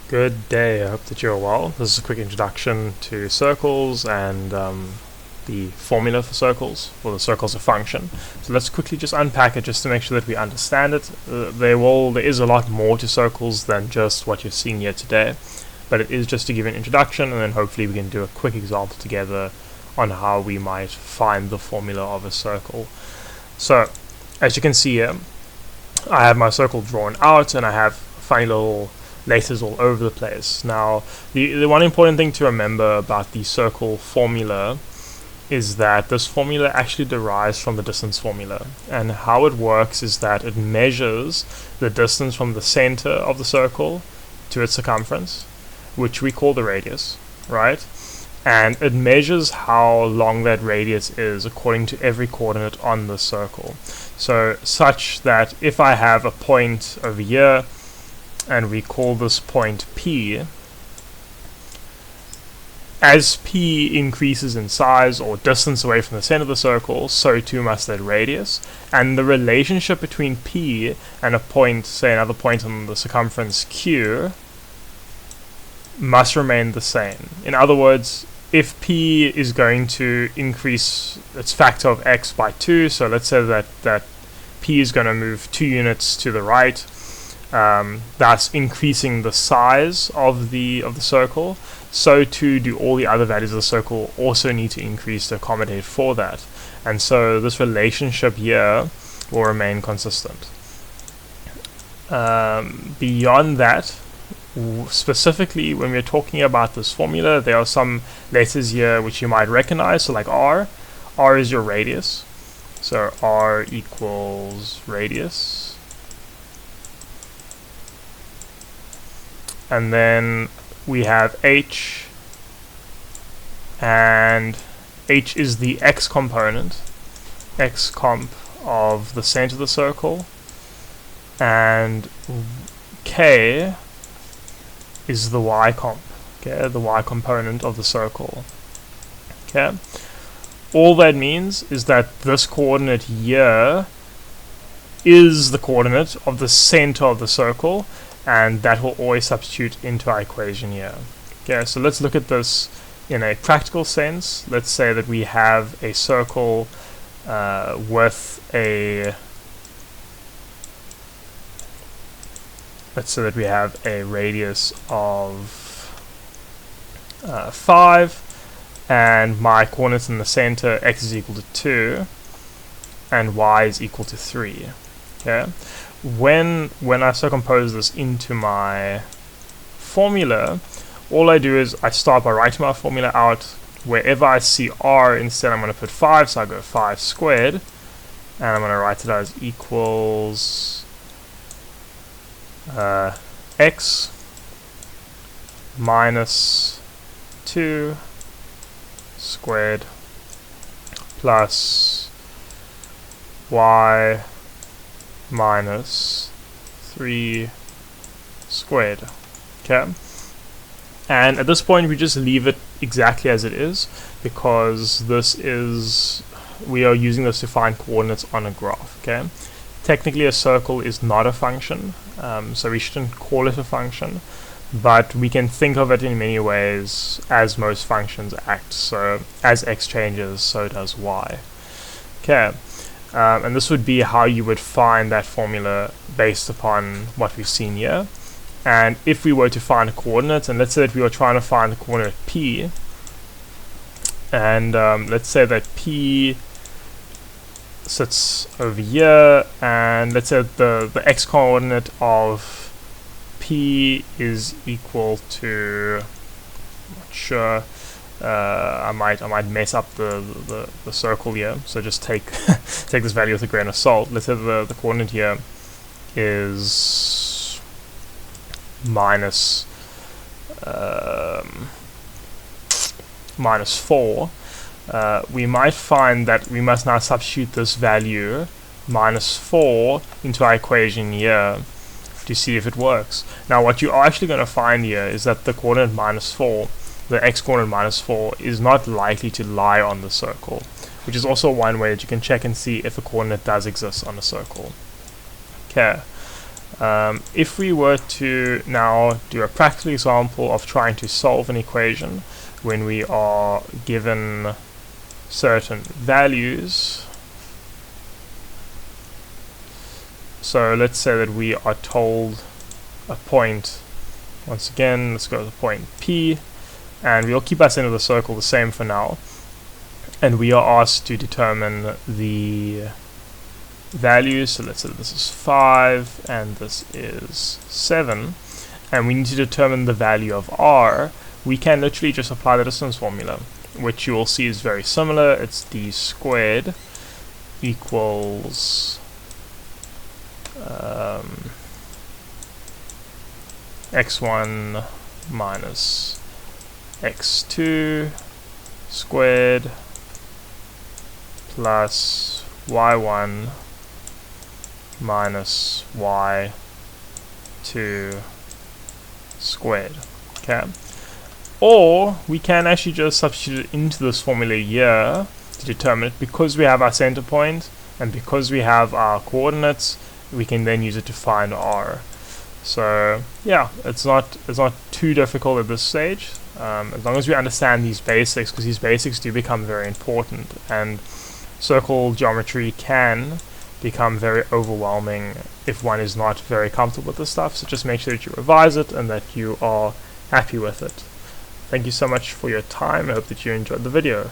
Good day, I hope that you're well. This is a quick introduction to circles and the formula for circles, or the circles of function. So let's quickly just unpack it just to make sure that we understand it. There is a lot more to circles than just what you're seeing here today, but it is just to give an introduction, and then hopefully we can do a quick example together on how we might find the formula of a circle. So, as you can see here, I have my circle drawn out and I have funny little letters all over the place. Now, the one important thing to remember about the circle formula is that this formula actually derives from the distance formula, and how it works is that it measures the distance from the center of the circle to its circumference, which we call the radius, right? And it measures how long that radius is according to every coordinate on the circle. So such that if I have a point over here and we call this point P, as P increases in size or distance away from the center of the circle, so too must that radius, and the relationship between P and a point, say another point on the circumference Q, must remain the same. In other words, if P is going to increase its factor of x by 2, so let's say that P is going to move 2 units to the right, thus increasing the size of the circle, so too do all the other values of the circle also need to increase to accommodate for that. And so this relationship here will remain consistent. Beyond that, specifically when we're talking about this formula, there are some letters here which you might recognize, so like R. R is your radius, so R equals radius. And then we have H, and H is the x component, x comp of the center of the circle, and K is the y comp, okay, the y component of the circle. Okay, all that means is that this coordinate here is the coordinate of the center of the circle, and that will always substitute into our equation here. Okay, so let's look at this in a practical sense. Let's say that we have a circle with a let's say that we have a radius of 5, and my coordinates in the center, x is equal to 2 and y is equal to 3. Okay, when I circumpose this into my formula, all I do is I start by writing my formula out. Wherever I see r, instead I'm going to put 5, so I go 5 squared, and I'm going to write it as equals x minus 2 squared plus y minus 3 squared. Okay, and at this point we just leave it exactly as it is, because we are using this to find coordinates on a graph. Okay, technically a circle is not a function, so we shouldn't call it a function, but we can think of it in many ways as most functions act. So as x changes, so does y. Okay, and this would be how you would find that formula based upon what we've seen here. And if we were to find a coordinate, and let's say that we were trying to find the coordinate P, and let's say that P sits over here, and let's say the x coordinate of P is equal to, I'm not sure, I might mess up the circle here, so just take take this value with a grain of salt. Let's say the coordinate here is minus 4. We might find that we must now substitute this value minus 4 into our equation here to see if it works. Now what you are actually going to find here is that the coordinate minus 4, the x coordinate minus 4, is not likely to lie on the circle, which is also one way that you can check and see if a coordinate does exist on a circle. Okay, If we were to now do a practical example of trying to solve an equation when we are given certain values, so let's say that we are told a point, once again let's go to the point P, and we'll keep our center of the circle the same for now, and we are asked to determine the values. So let's say this is 5 and this is 7, and we need to determine the value of r. We can literally just apply the distance formula, which you will see is very similar. It's d squared equals x1 minus x2 squared plus y1 minus y2 squared. Okay, or we can actually just substitute it into this formula here to determine it. Because we have our center point and because we have our coordinates, we can then use it to find r. So yeah, it's not too difficult at this stage, as long as we understand these basics, because these basics do become very important, and circle geometry can become very overwhelming if one is not very comfortable with this stuff. So just make sure that you revise it and that you are happy with it. Thank you so much for your time. I hope that you enjoyed the video.